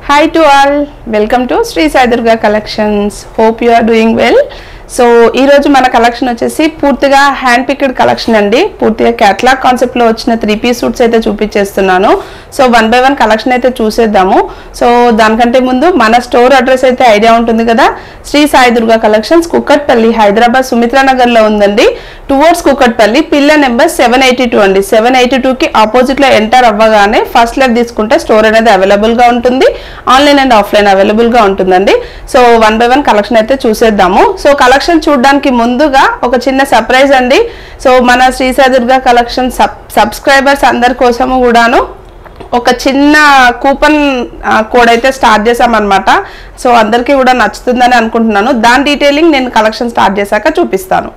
Hi to all, welcome to Sri Sai Durga Collections. Hope you are doing well. So ఈ రోజు మన collection వచ్చేసి పూర్తిగా hand picked collection అండి. పూర్తిగా కేటలాగ్ కాన్సెప్ట్ లో వచ్చిన 3-piece సూట్స్ అయితే చూపించేస్తున్నాను. సో 1 by 1 కలెక్షన్ అయితే చూసేద్దాము. సో దానికంటే ముందు మన స్టోర్ అడ్రస్ అయితే ఐడియా ఉంటుంది కదా, శ్రీ సాయి దుర్గా కలెక్షన్స్, కుక్కట్పల్లి, హైదరాబాద్ సుమిత్రా నగర్ లో ఉందండి. టువర్డ్స్ కుక్కట్పల్లి, పిల్లర్ నెంబర్ 782 అండి. 782 కి ఆపోజిట్ లో ఎంటర్ అవ్వగానే ఫస్ట్ లెఫ్ట్ తీసుకుంటే స్టోర్ అనేది అవైలబుల్ గా ఉంటుంది. ఆన్లైన్ అండ్ ఆఫ్లైన్ అవైలబుల్ గా ఉంటుందండి. సో 1 by 1 కలెక్షన్ అయితే చూసేద్దాము. సో కలెక్షన్ చూడడానికి ముందుగా ఒక చిన్న సర్ప్రైజ్ అండి. సో మన శ్రీ సాయి దుర్గా కలెక్షన్ సబ్స్క్రైబర్స్ అందరి కోసము కూడాను ఒక చిన్న కూపన్ కోడ్ అయితే స్టార్ట్ చేసామన్నమాట. సో అందరికీ కూడా నచ్చుతుందని అనుకుంటున్నాను. దాని డీటెయిలింగ్ నేను కలెక్షన్ స్టార్ట్ చేశాక చూపిస్తాను.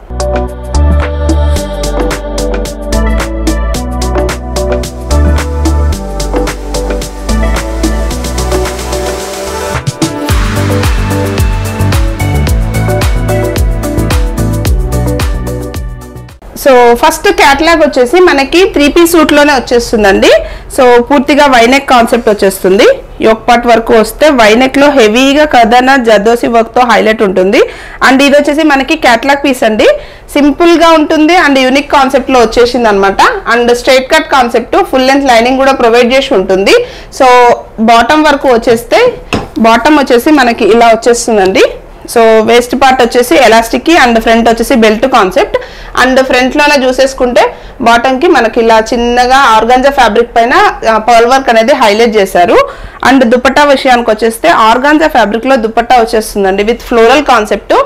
సో ఫస్ట్ క్యాటలాగ్ వచ్చేసి మనకి 3-piece సూట్ లోనే వచ్చేస్తుందండి. సో పూర్తిగా వైనెక్ కాన్సెప్ట్ వచ్చేస్తుంది. యోక్ పార్ట్ వరకు వస్తే వైనెక్ లో హెవీగా కదన జర్దోసి వర్క్ తో హైలైట్ ఉంటుంది. అండ్ ఇది వచ్చేసి మనకి క్యాటలాగ్ పీస్ అండి. సింపుల్ గా ఉంటుంది అండ్ యూనిక్ కాన్సెప్ట్ లో వచ్చేసింది అనమాట. And straight cut concept, full length lining కూడా ప్రొవైడ్ చేసి ఉంటుంది. సో బాటమ్ వరకు వచ్చేస్తే బాటమ్ వచ్చేసి మనకి ఇలా వచ్చేస్తుందండి. సో వేస్ట్ పార్ట్ వచ్చేసి ఎలాస్టిక్ అండ్ ఫ్రంట్ వచ్చేసి బెల్ట్ కాన్సెప్ట్. అండ్ ఫ్రంట్ లోనే చూసేసుకుంటే బాటమ్ కి మనకి ఇలా చిన్నగా ఆర్గాంజా ఫ్యాబ్రిక్ పైన పర్ల్ వర్క్ అనేది హైలైట్ చేశారు. అండ్ దుపట్టా విషయానికి వచ్చేస్తే ఆర్గాంజా ఫ్యాబ్రిక్ లో దుపట్టా వచ్చేస్తుందండి విత్ ఫ్లోరల్ కాన్సెప్ట్.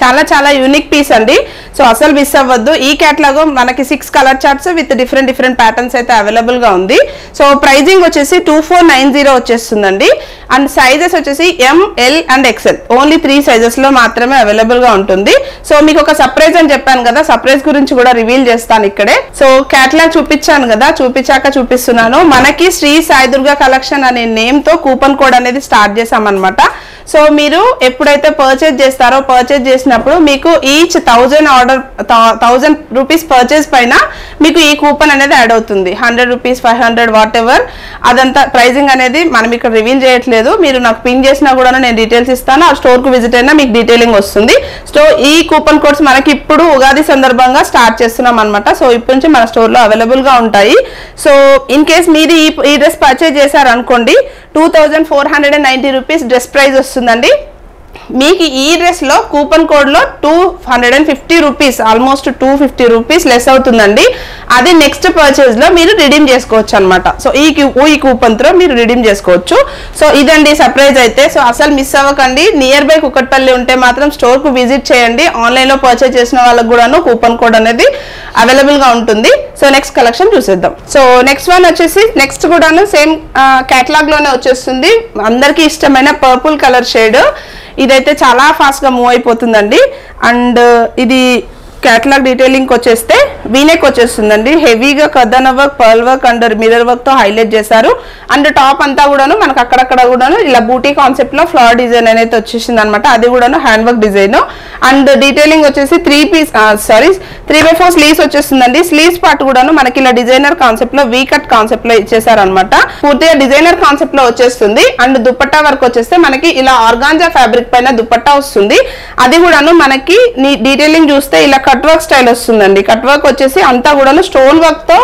చాలా చాలా యూనిక్ పీస్ అండి. సో అసలు మిస్ అవ్వద్దు. ఈ క్యాటలాగ్ మనకి 6 colour charts with different patterns అయితే అవైలబుల్ గా ఉంది. సో ప్రైజింగ్ వచ్చేసి 2490 వచ్చేస్తుందండి. అండ్ సైజెస్ వచ్చేసి ML and XL, only 3 sizes లో మాత్రమే అవైలబుల్ గా ఉంటుంది. సో మీకు ఒక సర్ప్రైజ్ అని చెప్పాను కదా, సర్ప్రైజ్ గురించి కూడా రివీల్ చేస్తాను ఇక్కడే. సో క్యాటలాగ్ చూపించాను కదా, చూపించాక చూపిస్తున్నాను. మనకి శ్రీ సాయి దుర్గా కలెక్షన్ అనే నేమ్ తో కూపన్ కోడ్ అనేది స్టార్ట్ చేసామన్నమాట. సో మీరు ఎప్పుడైతే పర్చేజ్ చేస్తారో, పర్చేజ్ చేసినప్పుడు మీకు ఈచ్ 1000 రూపీస్ పర్చేజ్ పైన మీకు ఈ కూపన్ అనేది యాడ్ అవుతుంది. 100 రూపీస్, 500 వాట్ ఎవర్, అదంతా ప్రైజింగ్ అనేది మనం ఇక్కడ రివీల్ చేయట్లేదు. మీరు నాకు పిన్ చేసినా కూడా నేను డీటెయిల్స్ ఇస్తాను. ఆ స్టోర్ కు విజిట్ అయినా మీకు డీటెయిలింగ్ వస్తుంది. సో ఈ కూపన్ కోడ్స్ మనకి ఇప్పుడు ఉగాది సందర్భంగా స్టార్ట్ చేస్తున్నాం అనమాట. సో ఇప్పటి నుంచి మన స్టోర్ లో అవైలబుల్ గా ఉంటాయి. సో ఇన్ కేస్ మీరు ఈ డ్రెస్ పర్చేజ్ చేశారు అనుకోండి, 2490 రూపీస్ డ్రెస్ ప్రైస్ వస్తుందండి. మీకు ఈ డ్రెస్ లో కూపన్ కోడ్ లో 250 రూపీస్, ఆల్మోస్ట్ 250 రూపీస్ లెస్ అవుతుందండి. అది నెక్స్ట్ పర్చేజ్ లో మీరు రిడీమ్ చేసుకోవచ్చు అనమాట. సో ఈ కూపన్ తో మీరు రిడీమ్ చేసుకోవచ్చు. సో ఇదండి సర్ప్రైజ్ అయితే. సో అసలు మిస్ అవ్వకండి. నియర్ బై కుక్కట్పల్లి ఉంటే మాత్రం స్టోర్ కు విజిట్ చేయండి. ఆన్లైన్ లో పర్చేజ్ చేసిన వాళ్ళకు కూడాను కూపన్ కోడ్ అనేది అవైలబుల్ గా ఉంటుంది. సో నెక్స్ట్ కలెక్షన్ చూసేద్దాం. సో నెక్స్ట్ వన్ వచ్చేసి నెక్స్ట్ కూడాను సేమ్ కేటలాగ్ లోనే వచ్చేస్తుంది. అందరికి ఇష్టమైన పర్పుల్ కలర్ షేడ్. ఇదైతే చాలా ఫాస్ట్ గా మూవ్ అయిపోతుందండి. అండ్ ఇది కేటలాగ్ డీటెయిలింగ్ వచ్చేస్తే వీనెక్ వచ్చేస్తుందండి. హెవీగా కదన work, pearl work and mirror work తో హైలైట్ చేశారు. అండ్ టాప్ అంతా కూడాను మనకు అక్కడక్కడ కూడాను ఇలా బూటీ కాన్సెప్ట్ లో ఫ్లవర్ డిజైన్ అనేది వచ్చేసింది అనమాట. అది కూడాను hand work design. And detailing వచ్చేసి 3/4 స్లీవ్స్ వచ్చేస్తుందండి. స్లీవ్స్ పార్ట్ కూడాను మనకి ఇలా డిజైనర్ కాన్సెప్ట్ లో వీ కట్ కాన్సెప్ట్ లో ఇచ్చేసారు అనమాట. పూర్తిగా డిజైనర్ కాన్సెప్ట్ లో వచ్చేస్తుంది. అండ్ దుపట్టా వర్క్ వచ్చేస్తే మనకి ఇలా ఆర్గాంజా ఫ్యాబ్రిక్ పైన దుపట్టా వస్తుంది. అది కూడాను మనకి డీటెయిలింగ్ చూస్తే ఇలా కట్ వర్క్ స్టైల్ వస్తుందండి. కట్ వర్క్ వచ్చేసి అంతా కూడా స్టోన్ వర్క్ తో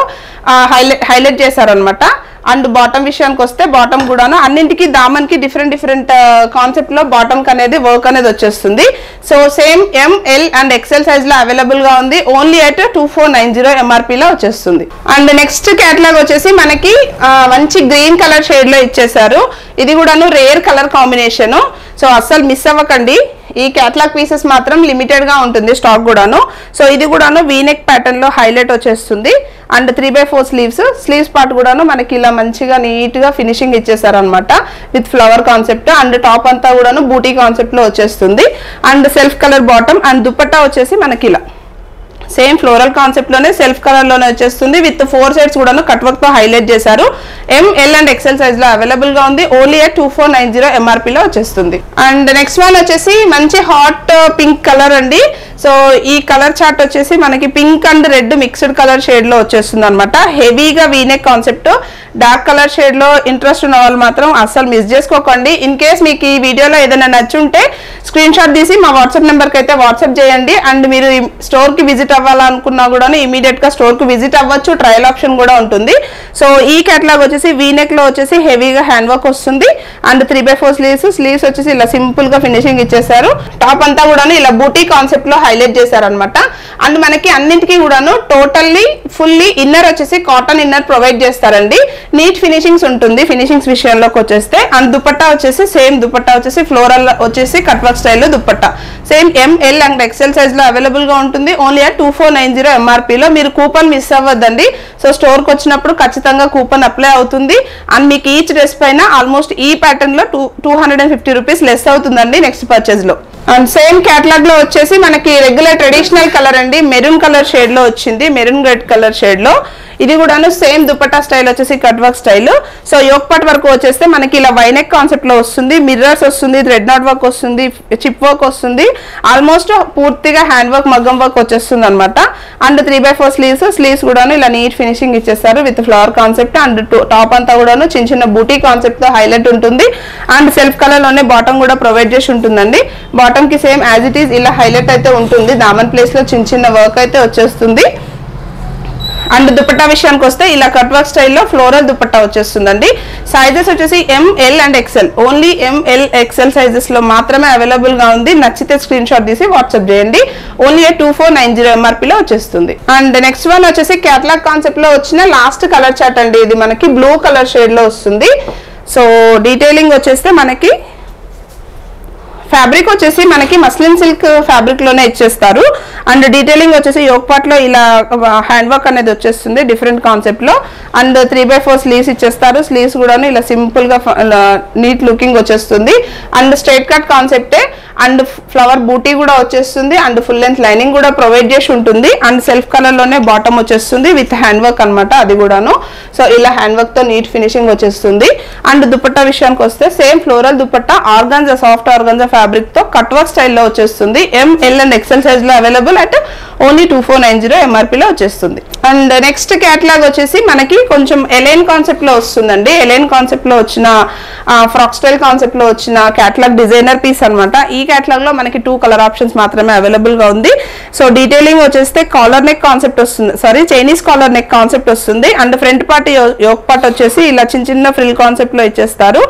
హైలైట్ చేశారనమాట. అండ్ బాటమ్ విషయానికి వస్తే బాటమ్ కూడాను అన్నింటికి దామన్ కి డిఫరెంట్ కాన్సెప్ట్ లో బాటమ్ కి అనేది వర్క్ అనేది వచ్చేస్తుంది. So same ML and XL size లో అవైలబుల్ గా ఉంది. ఓన్లీ అట్ 2490 MRP లో వచ్చేస్తుంది. అండ్ నెక్స్ట్ కేటలాగ్ వచ్చేసి మనకి మంచి గ్రీన్ కలర్ షేడ్ లో ఇచ్చేసారు. ఇది కూడాను రేర్ కలర్ కాంబినేషన్. సో అస్సలు మిస్ అవ్వకండి. ఈ కేటలాగ్ పీసెస్ మాత్రం లిమిటెడ్ గా ఉంటుంది స్టాక్ కూడాను. సో ఇది కూడాను వీనెక్ ప్యాటర్న్ లో హైలైట్ వచ్చేస్తుంది. అండ్ 3/4 స్లీవ్స్ పార్ట్ కూడాను మనకి ఇలా మంచిగా నీట్ గా ఫినిషింగ్ ఇచ్చేసారు అనమాట with flower concept. And top అంతా కూడాను బూటీ కాన్సెప్ట్ లో వచ్చేస్తుంది. And self colour bottom. And dupatta వచ్చేసి మనకి ఇలా సేమ్ ఫ్లోరల్ కాన్సెప్ట్ లోనే సెల్ఫ్ కలర్ లోనే వచ్చేస్తుంది విత్ 4 సైడ్స్ కూడా కట్ వర్క్ తో హైలైట్ చేశారు. ML అండ్ XL సైజ్ లో అవైలబుల్ గా ఉంది. ఓన్లీ 2490 MRP లో వచ్చేస్తుంది. అండ్ నెక్స్ట్ వన్ వచ్చేసి మంచి హాట్ పింక్ కలర్ అండి. సో ఈ కలర్ చార్ట్ వచ్చేసి మనకి pink and red mixed colour shade లో వచ్చేస్తుంది అనమాట. హెవీగా V neck concept, dark colour shade లో ఇంట్రెస్ట్ ఉన్న వాళ్ళు మాత్రం అస్సలు మిస్ చేసుకోకండి. ఇన్ కేస్ మీకు ఈ వీడియోలో ఏదైనా నచ్చుంటే స్క్రీన్ షాట్ తీసి మా వాట్సాప్ నెంబర్ కి అయితే వాట్సాప్ చేయండి. అండ్ మీరు స్టోర్ కి విజిట్ అవ్వాలనుకున్నా కూడా ఇమీడియట్ గా స్టోర్ కి విజిట్ అవ్వచ్చు. ట్రయల్ ఆప్షన్ కూడా ఉంటుంది. సో ఈ కేటలాగ్ వచ్చేసి వీనెక్ లో వచ్చేసి హెవీగా హ్యాండ్ వర్క్ వస్తుంది. అండ్ 3/4 స్లీవ్స్ వచ్చేసి ఇలా సింపుల్ గా ఫినిషింగ్ ఇచ్చేసారు. టాప్ అంతా కూడా ఇలా బూటీ కాన్సెప్ట్ లో హైలైట్ చేశారు అనమాట. అండ్ మనకి అన్నింటికి కూడాను టోటల్లీ ఫుల్లీ ఇన్నర్ వచ్చేసి కాటన్ ఇన్నర్ ప్రొవైడ్ చేస్తారండి. నీట్ ఫినిషింగ్స్ ఉంటుంది ఫినిషింగ్స్ విషయంలోకి వచ్చేస్తే. అండ్ దుపట్టా వచ్చేసి సేమ్ దుపట్టా వచ్చేసి ఫ్లోరల్ వచ్చేసి కట్ వర్క్ స్టైల్లో dupatta same ML and XL size లో అవైలబుల్ గా ఉంటుంది. ఓన్లీ 2490 MRP లో. మీరు కూపన్ మిస్ అవ్వద్దండి. సో స్టోర్ కి వచ్చినప్పుడు ఖచ్చితంగా కూపన్ అప్లై అవుతుంది. అండ్ మీకు ఈచ్ డ్రెస్ పైన ఆల్మోస్ట్ ఈ ప్యాటర్న్ లో 250 రూపీస్ లెస్ అవుతుందండి నెక్స్ట్ పర్చేజ్ లో. అండ్ సేమ్ కేటలాగ్ లో వచ్చేసి మనకి రెగ్యులర్ ట్రెడిషనల్ కలర్ అండి, మెరూన్ కలర్ షేడ్ లో వచ్చింది, మెరూన్ రెడ్ కలర్ షేడ్ లో. ఇది కూడాను సేమ్ దుపట్టా స్టైల్ వచ్చేసి cut work style. So yoke part వరకు వచ్చేస్తే మనకి ఇలా వైనెక్ కాన్సెప్ట్ లో వస్తుంది, మిర్రర్స్ వస్తుంది, థ్రెడ్ నాట్ వర్క్ వస్తుంది, చిప్ వర్క్ వస్తుంది, ఆల్మోస్ట్ పూర్తిగా హ్యాండ్ వర్క్ మగ్గం వర్క్ వచ్చేస్తుంది అనమాట. అండ్ 3/4 స్లీవ్స్ కూడాను ఇలా నీట్ ఫినిషింగ్ ఇచ్చేస్తారు with flower concept. And top అంతా కూడాను చిన్న చిన్న బూటీ కాన్సెప్ట్ తో హైలైట్ ఉంటుంది. అండ్ సెల్ఫ్ కలర్ లోనే బాటమ్ కూడా ప్రొవైడ్ చేసి ఉంటుందండి. బాటమ్ కి సేమ్ యాజ్ ఇట్ ఈస్ ఇలా హైలైట్ అయితే ఉంటుంది. దామన్ ప్లేస్ లో చిన్న చిన్న వర్క్ అయితే వచ్చేస్తుంది. అండ్ దుపట్టా విషయానికి వస్తే ఇలా కట్ వర్క్ స్టైల్లో ఫ్లోరల్ దుపట్టా వచ్చేస్తుందండి. సైజెస్ వచ్చేసి ML and XL, only ML XL sizes లో మాత్రమే అవైలబుల్ గా ఉంది. నచ్చితే స్క్రీన్ షాట్ తీసి వాట్సాప్ చేయండి. ఓన్లీ 2490 MRP లో వచ్చేస్తుంది. అండ్ నెక్స్ట్ వన్ వచ్చేసి కేటలాగ్ కాన్సెప్ట్ లో వచ్చిన లాస్ట్ కలర్ చార్ట్ అండి. ఇది మనకి బ్లూ కలర్ షేడ్ లో వస్తుంది. సో డీటెయిలింగ్ వచ్చేస్తే మనకి ఫ్యాబ్రిక్ వచ్చేసి మనకి మస్లిన్ సిల్క్ ఫ్యాబ్రిక్ లోనే ఇచ్చేస్తారు. అండ్ డీటెయిలింగ్ వచ్చేసి యోక్ పార్ట్ లో ఇలా హ్యాండ్ వర్క్ అనేది వచ్చేస్తుంది డిఫరెంట్ కాన్సెప్ట్ లో. అండ్ 3/4 స్లీవ్స్ ఇచ్చేస్తారు. స్లీవ్స్ కూడా ఇలా సింపుల్ గా నీట్ లుకింగ్ వచ్చేస్తుంది. అండ్ స్ట్రైట్ కట్ కాన్సెప్టే. అండ్ ఫ్లవర్ బూటీ కూడా వచ్చేస్తుంది. అండ్ ఫుల్ లెంత్ లైనింగ్ కూడా ప్రొవైడ్ చేసి ఉంటుంది. అండ్ సెల్ఫ్ కలర్ లోనే బాటమ్ వచ్చేస్తుంది విత్ హ్యాండ్ వర్క్ అనమాట అది కూడాను. సో ఇలా హ్యాండ్ వర్క్ తో నీట్ ఫినిషింగ్ వచ్చేస్తుంది. అండ్ దుపట్టా విషయానికి వస్తే same floral dupatta organza, soft organza fabric తో కట్ వర్క్ స్టైల్లో వచ్చేస్తుంది. ML అండ్ XL సైజ్ లో అవైలబుల్ అట్ ఓన్లీ 2490 MRP లో వచ్చేస్తుంది. అండ్ నెక్స్ట్ కేటలాగ్ వచ్చేసి మనకి కొంచెం ఎలైన్ కాన్సెప్ట్ లో వస్తుందండి. ఎలైన్ కాన్సెప్ట్ లో వచ్చిన ఫ్రాక్ స్టైల్ కాన్సెప్ట్ లో వచ్చిన కేటలాగ్ డిజైనర్ పీస్ అనమాట. ఈ కేటలాగ్ లో మనకి 2 కలర్ ఆప్షన్స్ మాత్రమే అవైలబుల్ గా ఉంది. సో డీటెయిలింగ్ వచ్చేస్తే కాలర్ నెక్ కాన్సెప్ట్ వస్తుంది, చైనీస్ కాలర్ నెక్ కాన్సెప్ట్ వస్తుంది. And front part yoke part వచ్చేసి ఇలా చిన్న చిన్న ఫ్రిల్ కాన్సెప్ట్ లో ఇచ్చేస్తారు.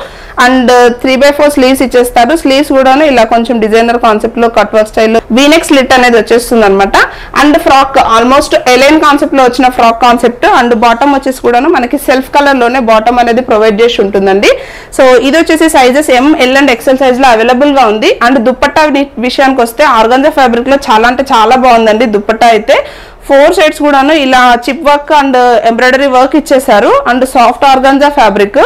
అండ్ 3/4 స్లీవ్స్ ఇచ్చేస్తారు. స్లీవ్స్ కూడా ఇలా కొంచెం డిజైనర్ కాన్సెప్ట్ లో కట్ వర్క్ స్టైల్లో వీనెక్ స్లిట్ అనేది వచ్చేస్తుంది అనమాట. And frock almost A line concept లో వచ్చిన ఫ్రాక్ కాన్సెప్ట్. అండ్ బాటమ్ వచ్చేసి కూడా మనకి సెల్ఫ్ కలర్ లోనే బాటమ్ అనేది ప్రొవైడ్ చేసి ఉంటుందండి. సో ఇది వచ్చేసి sizes ML and XL size లో అవైలబుల్ గా ఉంది. అండ్ దుపట్టా విషయానికి వస్తే ఆర్గాన్జా ఫ్యాబ్రిక్ లో చాలా అంటే చాలా బాగుందండి దుపట్టా అయితే. 4 సైడ్స్ కూడాను ఇలా chip work and embroidery work ఇచ్చేసారు. And soft organza fabric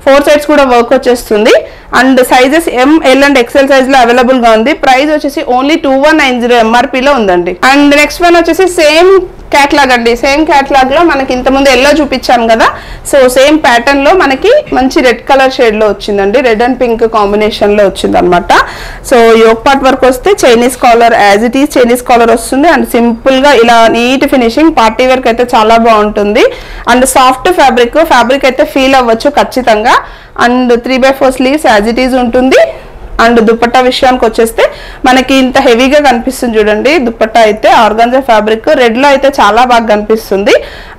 4 sides కూడా వర్క్ వచ్చేస్తుంది. And sizes ML and XL size లో అవైలబుల్ గా ఉంది. ప్రైస్ వచ్చేసి ఓన్లీ 2190 MRP లో ఉందండి. అండ్ నెక్స్ట్ వన్ వచ్చేసి సేమ్ కేటలాగ్ అండి. సేమ్ కేటలాగ్ లో మనకి ఇంతకుముందు ఎల్లో చూపించాను కదా. సో సేమ్ ప్యాటర్న్ లో మనకి మంచి రెడ్ కలర్ షేడ్ లో వచ్చిందండి. రెడ్ అండ్ పింక్ కాంబినేషన్ లో వచ్చింది అనమాట. సో యోక్ పార్ట్ వరకు వస్తే Chinese collar as it is Chinese collar వస్తుంది. అండ్ సింపుల్ గా ఇలా నీట్ ఫినిషింగ్ పార్టీ వేర్ అయితే చాలా బాగుంటుంది. అండ్ సాఫ్ట్ ఫ్యాబ్రిక్ అయితే ఫీల్ అవ్వచ్చు ఖచ్చితంగా. And 3/4 sleeves as it is ఉంటుంది. అండ్ దుపట్టా విషయానికి వచ్చేస్తే మనకి ఇంత హెవీగా కనిపిస్తుంది చూడండి. దుపట్టా అయితే ఆర్గాన్జా ఫ్యాబ్రిక్ రెడ్ లో అయితే చాలా బాగా కనిపిస్తుంది.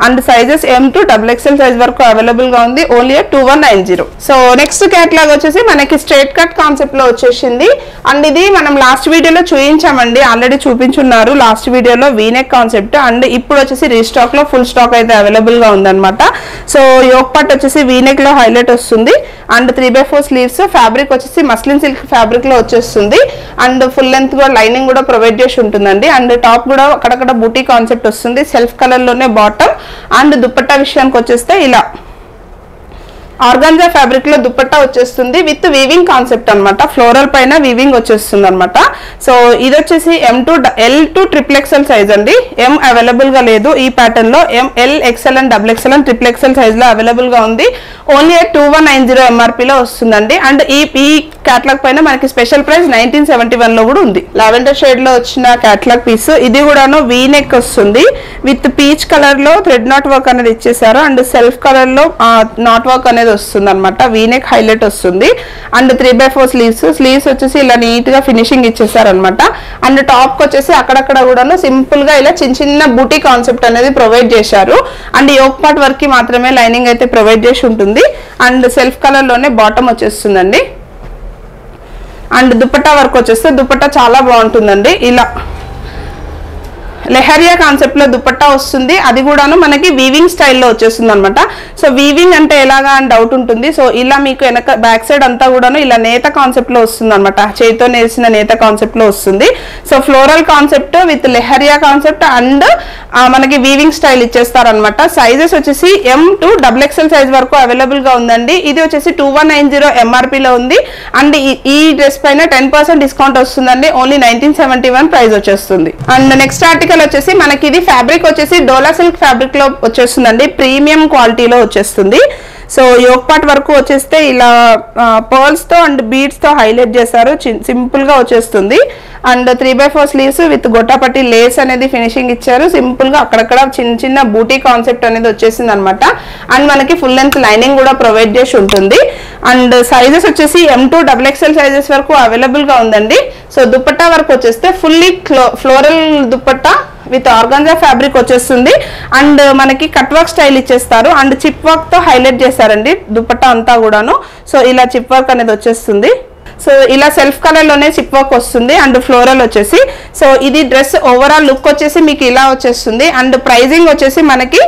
And sizes M to XXL size వరకు అవైలబుల్ గా ఉంది. ఓన్లీ 2190. సో నెక్స్ట్ కేటలాగ్ వచ్చేసి మనకి స్ట్రైట్ కట్ కాన్సెప్ట్ లో వచ్చేసింది. అండ్ ఇది మనం లాస్ట్ వీడియోలో చూపించామండి, ఆల్రెడీ చూపించున్నారు లాస్ట్ వీడియోలో వీనెక్ కాన్సెప్ట్. అండ్ ఇప్పుడు వచ్చేసి రీస్టాక్ లో ఫుల్ స్టాక్ అయితే అవైలబుల్ గా ఉందన్నమాట. సో యోక్ పార్ట్ వచ్చేసి వీనెక్ లో హైలైట్ వస్తుంది. అండ్ 3/4 స్లీవ్స్ ఫ్యాబ్రిక్ వచ్చేసి మస్లిన్ సిల్క్ ఫ్యాబ్రిక్ లో వచ్చేస్తుంది. అండ్ ఫుల్ లెంత్ కూడా లైనింగ్ కూడా ప్రొవైడ్ చేసి ఉంటుందండి. అండ్ టాప్ కూడా అక్కడక్కడ బూటీ కాన్సెప్ట్ వస్తుంది. సెల్ఫ్ కలర్ లోనే బాటమ్. అండ్ దుపట్టా విషయానికి వచ్చేస్తే ఇలా ఆర్గాన్జా ఫ్యాబ్రిక్ లో దుపట్టా వచ్చేస్తుంది విత్ వీవింగ్ కాన్సెప్ట్ అన్నమాట. ఫ్లోరల్ పైన వీవింగ్ వచ్చేస్తుంది అనమాట. సో ఇది వచ్చేసి L2 XXL సైజ్ అండి. M అవైలబుల్ గా లేదు ఈ ప్యాటర్న్ లో. ML XL and XXL and XXL size లో అవైలబుల్ గా ఉంది. ఓన్లీ 2190 MRP లో వస్తుందండి. అండ్ ఈ క్యాటలాగ్ పైన మనకి స్పెషల్ ప్రైస్ 1971 లో కూడా ఉంది. లావెండర్ షేడ్ లో వచ్చిన క్యాటలాగ్ పీస్ ఇది కూడాను వీ నెక్ వస్తుంది విత్ పీచ్ కలర్ లో థ్రెడ్ నాట్ వర్క్ అనేది ఇచ్చేసారు. అండ్ సెల్ఫ్ కలర్ లో నాట్ వర్క్ అనేది వస్తుంది అనమాట. వీ నెక్ హైలైట్ వస్తుంది. అండ్ 3/4 స్లీవ్స్ వచ్చేసి ఇలా నీట్ గా ఫినిషింగ్ ఇచ్చేసారు అనమాట. అండ్ టాప్ కి వచ్చేసి అక్కడక్కడ కూడాను సింపుల్ గా ఇలా చిన్న బూటీ కాన్సెప్ట్ అనేది ప్రొవైడ్ చేశారు. అండ్ యోక్ పార్ట్ వర్క్ కి మాత్రమే లైనింగ్ అయితే ప్రొవైడ్ చేసి ఉంటుంది. అండ్ సెల్ఫ్ కలర్ లోనే బాటమ్ వచ్చేస్తుందండి. అండ్ దుపట్టా వర్క్ వచ్చేస్తే దుపట్టా చాలా బాగుంటుందండి. ఇలా లెహరియా కాన్సెప్ట్ లో దుపట్టా వస్తుంది. అది కూడాను మనకి వీవింగ్ స్టైల్లో వచ్చేస్తుంది అనమాట. సో వీవింగ్ అంటే ఎలాగా అని డౌట్ ఉంటుంది. సో ఇలా మీకు వెనక బ్యాక్ సైడ్ అంతా కూడాను ఇలా నేత కాన్సెప్ట్ లో వస్తుంది అనమాట. చేతితో నేసిన నేత కాన్సెప్ట్ లో వస్తుంది. So floral concept with lehariya concept and మనకి వీవింగ్ స్టైల్ ఇచ్చేస్తారనమాట. సైజెస్ వచ్చేసి M to XXL సైజ్ వరకు అవైలబుల్ గా ఉందండి. ఇది వచ్చేసి 2190 MRP లో ఉంది. అండ్ ఈ డ్రెస్ పైన 10% డిస్కౌంట్ వస్తుందండి. ఓన్లీ 1971 ప్రైస్ వచ్చేస్తుంది. అండ్ నెక్స్ట్ ఆర్టికల్ వచ్చేసి మనకి ఇది ఫ్యాబ్రిక్ వచ్చేసి డోలా సిల్క్ ఫ్యాబ్రిక్ లో వచ్చేస్తుందండి. ప్రీమియం క్వాలిటీలో వచ్చేస్తుంది. సో యోక్ పార్ట్ వరకు వచ్చేస్తే ఇలా పర్ల్స్ తో అండ్ బీడ్స్ తో హైలైట్ చేశారు. సింపుల్ గా వచ్చేస్తుంది. అండ్ 3/4 స్లీవ్స్ విత్ గొట్టాపట్టి లేస్ అనేది ఫినిషింగ్ ఇచ్చారు. సింపుల్ గా అక్కడక్కడ చిన్న బూటీ కాన్సెప్ట్ అనేది వచ్చేసింది అనమాట. అండ్ మనకి ఫుల్ లెంత్ లైనింగ్ కూడా ప్రొవైడ్ చేసి ఉంటుంది. అండ్ సైజెస్ వచ్చేసి M to XXL సైజెస్ వరకు అవైలబుల్ గా ఉందండి. సో దుపట్టా వరకు వచ్చేస్తే fully floral dupatta with organza fabric వచ్చేస్తుంది. అండ్ మనకి కట్ వర్క్ స్టైల్ ఇచ్చేస్తారు. అండ్ చిప్ వర్క్ తో హైలైట్ చేశారండి దుపట్టా అంతా కూడాను. సో ఇలా చిప్ వర్క్ అనేది వచ్చేస్తుంది. సో ఇలా సెల్ఫ్ కలర్ లోనే చిప్ వర్క్ వస్తుంది. అండ్ ఫ్లోరల్ వచ్చేసి సో ఇది డ్రెస్ ఓవరాల్ లుక్ వచ్చేసి మీకు ఇలా వచ్చేస్తుంది. అండ్ ప్రైజింగ్ వచ్చేసి మనకి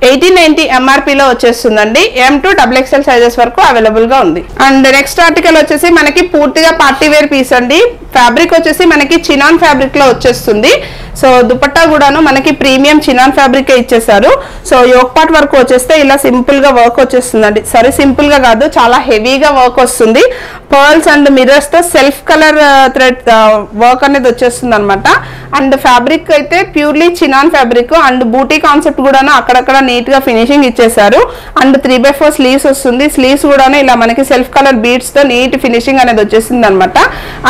1890 MRP లో వచ్చేస్తుందండి. M to XXL సైజెస్ వరకు అవైలబుల్ గా ఉంది. అండ్ నెక్స్ట్ ఆర్టికల్ వచ్చేసి మనకి పూర్తిగా పార్టీ వేర్ పీస్ అండి. ఫ్యాబ్రిక్ వచ్చేసి మనకి చినాన్ ఫ్యాబ్రిక్ లో వచ్చేస్తుంది. సో దుపట్టా కూడాను మనకి ప్రీమియం చినాన్ ఫ్యాబ్రిక్ ఇచ్చేసారు. సో యోక్ పార్ట్ వరకు వచ్చేస్తే ఇలా సింపుల్ గా వర్క్ వచ్చేస్తుందండి. సరే సింపుల్ గా కాదు, చాలా హెవీగా వర్క్ వస్తుంది. పర్ల్స్ అండ్ మిర్రర్స్ తో సెల్ఫ్ కలర్ థ్రెడ్ వర్క్ అనేది వచ్చేస్తుంది అనమాట. అండ్ ఫ్యాబ్రిక్ అయితే purely chinon fabric. And booti concept కూడాను అక్కడక్కడ నీట్ గా ఫినిషింగ్ ఇచ్చేసారు. అండ్ 3/4 స్లీవ్స్ వస్తుంది. స్లీవ్స్ కూడాను ఇలా మనకి సెల్ఫ్ కలర్ బీడ్స్ తో నీట్ ఫినిషింగ్ అనేది వచ్చేసింది అనమాట.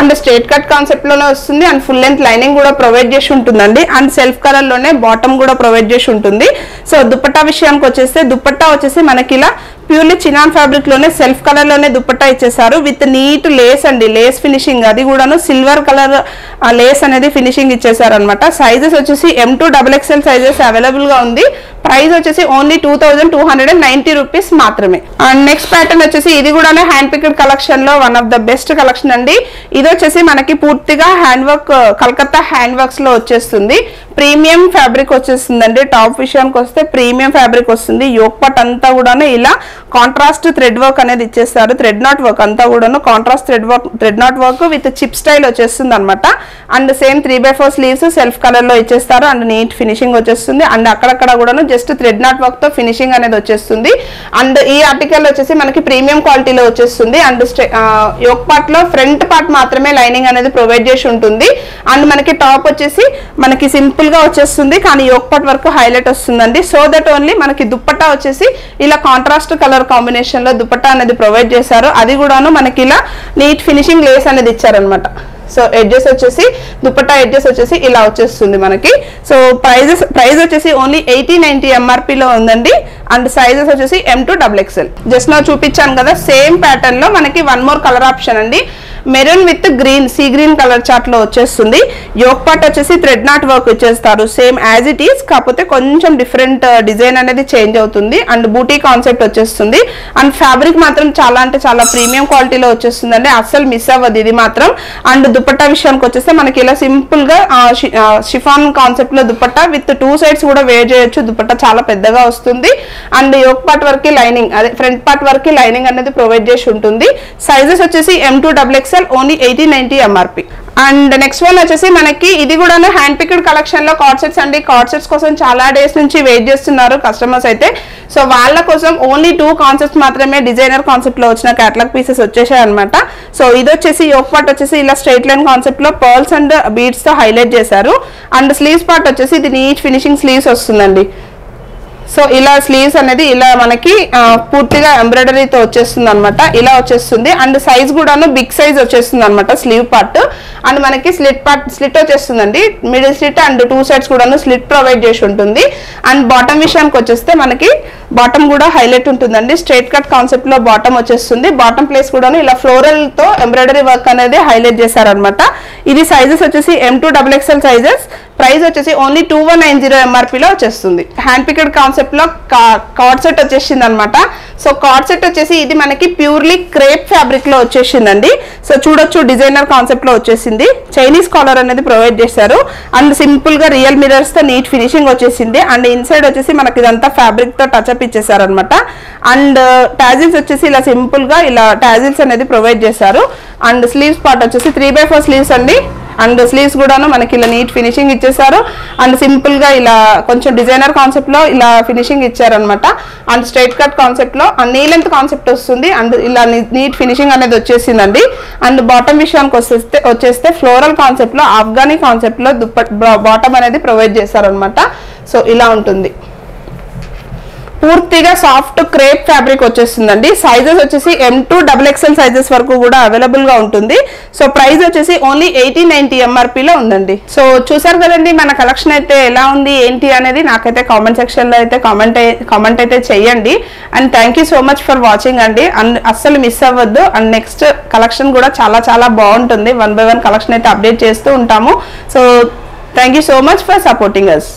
అండ్ స్ట్రైట్ కట్ కాన్సెప్ట్ లోనే వస్తుంది. అండ్ ఫుల్ లెంత్ లైనింగ్ కూడా ప్రొవైడ్ చేసి ఉంటుందండి. అండ్ సెల్ఫ్ కలర్ లోనే బాటమ్ కూడా ప్రొవైడ్ చేసి ఉంటుంది. సో దుపట్టా విషయానికి వచ్చేస్తే దుపట్టా వచ్చేసి మనకి ఇలా ప్యూర్లీ చినాన్ ఫ్యాబ్రిక్ లోనే సెల్ఫ్ కలర్ లోనే దుపట్టా ఇచ్చేసారు విత్ నీట్ లేస్ అండి. లేస్ ఫినిషింగ్ అది కూడాను సిల్వర్ కలర్ లేస్ అనేది ఫినిషింగ్ ఇచ్చేసారు అనమాట. సైజెస్ వచ్చేసి M to XXL sizes available గా ఉంది. ప్రైస్ వచ్చేసి ఓన్లీ 2290 రూపీస్ మాత్రమే. అండ్ నెక్స్ట్ ప్యాటర్న్ వచ్చేసి ఇది కూడా హ్యాండ్ పిక్డ్ కలెక్షన్ లో one of the best collection అండి. ఇది వచ్చేసి మనకి పూర్తిగా hand work Calcutta hand works లో వచ్చేస్తుంది. ప్రీమియం ఫ్యాబ్రిక్ వచ్చేస్తుందండి. టాప్ విషయానికి వస్తే ప్రీమియం ఫ్యాబ్రిక్ వస్తుంది. యోక్ పార్ట్ అంతా కూడాను ఇలా కాంట్రాస్ట్ థ్రెడ్ వర్క్ అనేది ఇచ్చేస్తారు. థ్రెడ్ నాట్ వర్క్ అంతా కూడాను contrast thread knot work with chip style వచ్చేస్తుంది అనమాట. And same 3/4 sleeves self colour లో ఇచ్చేస్తారు. అండ్ నీట్ ఫినిషింగ్ వచ్చేస్తుంది. అండ్ అక్కడక్కడ కూడాను జస్ట్ థ్రెడ్ నాట్ వర్క్ తో ఫినిషింగ్ అనేది వచ్చేస్తుంది. అండ్ ఈ ఆర్టికల్ వచ్చేసి మనకి ప్రీమియం క్వాలిటీలో వచ్చేస్తుంది. అండ్ యోక్ పార్ట్ లో ఫ్రంట్ పార్ట్ మాత్రమే లైనింగ్ అనేది ప్రొవైడ్ చేసి ఉంటుంది. అండ్ మనకి టాప్ వచ్చేసి మనకి సింపుల్ గా వచ్చేస్తుంది. కానీ యోక్ పార్ట్ వరకు హైలైట్ వస్తుందండి. సో దట్ ఓన్లీ మనకి దుపట్టా వచ్చేసి ఇలా కాంట్రాస్ట్ కలర్ కాంబినేషన్ లో దుపట్టా అనేది ప్రొవైడ్ చేశారు. అది కూడాను మనకి ఇలా నీట్ ఫినిషింగ్ లేస్ అనేది ఇచ్చారనమాట. సో ఎడ్జెస్ వచ్చేసి దుపట్టా ఎడ్జెస్ వచ్చేసి ఇలా వచ్చేస్తుంది మనకి. సో ప్రైస్ వచ్చేసి ఓన్లీ 1890 MRP లో ఉందండి. అండ్ సైజెస్ వచ్చేసి M to XXL. జస్ట్ నా చూపించాను కదా సేమ్ ప్యాటర్న్ లో మనకి వన్ మోర్ కలర్ ఆప్షన్ అండి. Maroon with green sea green colour chart లో వచ్చేస్తుంది. యోక్ పార్ట్ వచ్చేసి థ్రెడ్ నాట్ వర్క్ ఇచ్చేస్తారు సేమ్ యాజ్ ఇట్ ఈస్. కాకపోతే కొంచెం డిఫరెంట్ డిజైన్ అనేది చేంజ్ అవుతుంది. అండ్ బూటీ కాన్సెప్ట్ వచ్చేస్తుంది. అండ్ ఫ్యాబ్రిక్ మాత్రం చాలా అంటే చాలా ప్రీమియం క్వాలిటీలో వచ్చేస్తుందండి. అస్సలు మిస్ అవ్వదు ఇది మాత్రం. అండ్ దుపట్టా విషయానికి వచ్చేస్తే మనకి ఇలా సింపుల్ గా షిఫాన్ కాన్సెప్ట్ లో దుపట్టా విత్ 2 సైడ్స్ కూడా వేర్ చేయొచ్చు. దుపట్టా చాలా పెద్దగా వస్తుంది. అండ్ యోక్ పార్ట్ వర్క్ కి లైనింగ్ అదే ఫ్రంట్ పార్ట్ వర్క్ కి లైనింగ్ అనేది ప్రొవైడ్ చేసి ఉంటుంది. సైజెస్ వచ్చేసి M to XXL only 1890 MRP. And next one వచ్చేసి మనకి ఇది కూడా హ్యాండ్ పిక్డ్ కలెక్షన్ లో కార్డ్ సెట్స్ అండి. కార్డ్ సెట్స్ కోసం చాలా డేస్ నుంచి వెయిట్ చేస్తున్నారు కస్టమర్స్ అయితే. సో వాళ్ళ కోసం ఓన్లీ 2 కాన్సెప్ట్స్ మాత్రమే డిజైనర్ కాన్సెప్ట్ లో వచ్చిన క్యాటలాగ్ పీసెస్ వచ్చేసాయి అనమాట. సో ఇది వచ్చేసి యోక్ పార్ట్ వచ్చేసి ఇలా స్ట్రైట్ లైన్ కాన్సెప్ట్ లో పర్ల్స్ అండ్ బీడ్స్ తో హైలైట్ చేశారు. అండ్ స్లీవ్స్ పార్ట్ వచ్చేసి ఇది నీట్ ఫినిషింగ్ స్లీవ్స్ వస్తుందండి. సో ఇలా స్లీవ్స్ అనేది ఇలా మనకి పూర్తిగా ఎంబ్రాయిడరీతో వచ్చేస్తుంది అనమాట, ఇలా వచ్చేస్తుంది. అండ్ సైజ్ కూడాను బిగ్ సైజ్ వచ్చేస్తుంది అనమాట స్లీవ్ పార్ట్. అండ్ మనకి స్లిట్ వచ్చేస్తుందండి, మిడిల్ స్లిట్ అండ్ 2 సైడ్స్ కూడాను స్లిట్ ప్రొవైడ్ చేసి ఉంటుంది. అండ్ బాటమ్ విషయానికి వచ్చేస్తే మనకి బాటమ్ కూడా హైలైట్ ఉంటుందండి, స్ట్రైట్ కట్ కాన్సెప్ట్ లో బాటమ్ వచ్చేస్తుంది. బాటమ్ ప్లేస్ కూడాను ఇలా ఫ్లోరల్ తో ఎంబ్రాయిడరీ వర్క్ అనేది హైలైట్ చేశారనమాట. ఇది సైజెస్ వచ్చేసి M2 XXL సైజెస్. ప్రైస్ వచ్చేసి ఓన్లీ 2190 MRP లో వచ్చేస్తుంది. హ్యాండ్ పికెడ్ కాన్సెప్ట్ లో కార్డ్ సెట్ వచ్చేసింది అనమాట. సో కార్డ్ సెట్ వచ్చేసి ఇది మనకి ప్యూర్లీ క్రేప్ ఫ్యాబ్రిక్ లో వచ్చేసిందండి. సో చూడొచ్చు డిజైనర్ కాన్సెప్ట్ లో వచ్చేసింది. చైనీస్ కాలర్ అనేది ప్రొవైడ్ చేశారు. అండ్ సింపుల్ గా రియల్ మిరర్స్ తో నీట్ ఫినిషింగ్ వచ్చేసింది. అండ్ ఇన్సైడ్ వచ్చేసి మనకి ఇదంతా ఫ్యాబ్రిక్ తో టచ్అప్ ఇచ్చేసారు అనమాట. అండ్ టాజిల్స్ వచ్చేసి ఇలా సింపుల్ గా ఇలా టాజిల్స్ అనేది ప్రొవైడ్ చేశారు. అండ్ స్లీవ్స్ పార్ట్ వచ్చేసి 3/4 స్లీవ్స్ అండి. అండ్ స్లీవ్స్ కూడాను మనకి ఇలా నీట్ ఫినిషింగ్ ఇచ్చేసారు. అండ్ సింపుల్ గా ఇలా కొంచెం డిజైనర్ కాన్సెప్ట్ లో ఇలా ఫినిషింగ్ ఇచ్చారనమాట. అండ్ స్ట్రైట్ కట్ కాన్సెప్ట్ లో నీ లెంత్ కాన్సెప్ట్ వస్తుంది. అండ్ ఇలా నీట్ ఫినిషింగ్ అనేది వచ్చేసిందండి. అండ్ బాటమ్ విషయానికి వచ్చేస్తే ఫ్లోరల్ కాన్సెప్ట్ లో ఆఫ్ఘనీ కాన్సెప్ట్ లో బాటమ్ అనేది ప్రొవైడ్ చేశారనమాట. సో ఇలా ఉంటుంది, పూర్తిగా సాఫ్ట్ క్రేప్ ఫ్యాబ్రిక్ వచ్చేస్తుందండి. సైజెస్ వచ్చేసి M2 XXL సైజెస్ వరకు కూడా అవైలబుల్ గా ఉంటుంది. సో ప్రైస్ వచ్చేసి ఓన్లీ 1890 MRP లో ఉందండి. సో చూసారు కదండి మన కలెక్షన్ అయితే ఎలా ఉంది ఏంటి అనేది నాకైతే కామెంట్ సెక్షన్ లో అయితే కామెంట్ అయితే చెయ్యండి. And thank you so much for watching అండి. అండ్ అస్సలు మిస్ అవ్వద్దు. అండ్ నెక్స్ట్ కలెక్షన్ కూడా చాలా చాలా బాగుంటుంది. 1 by 1 కలెక్షన్ అయితే అప్డేట్ చేస్తూ ఉంటాము. So thank you so much for supporting us.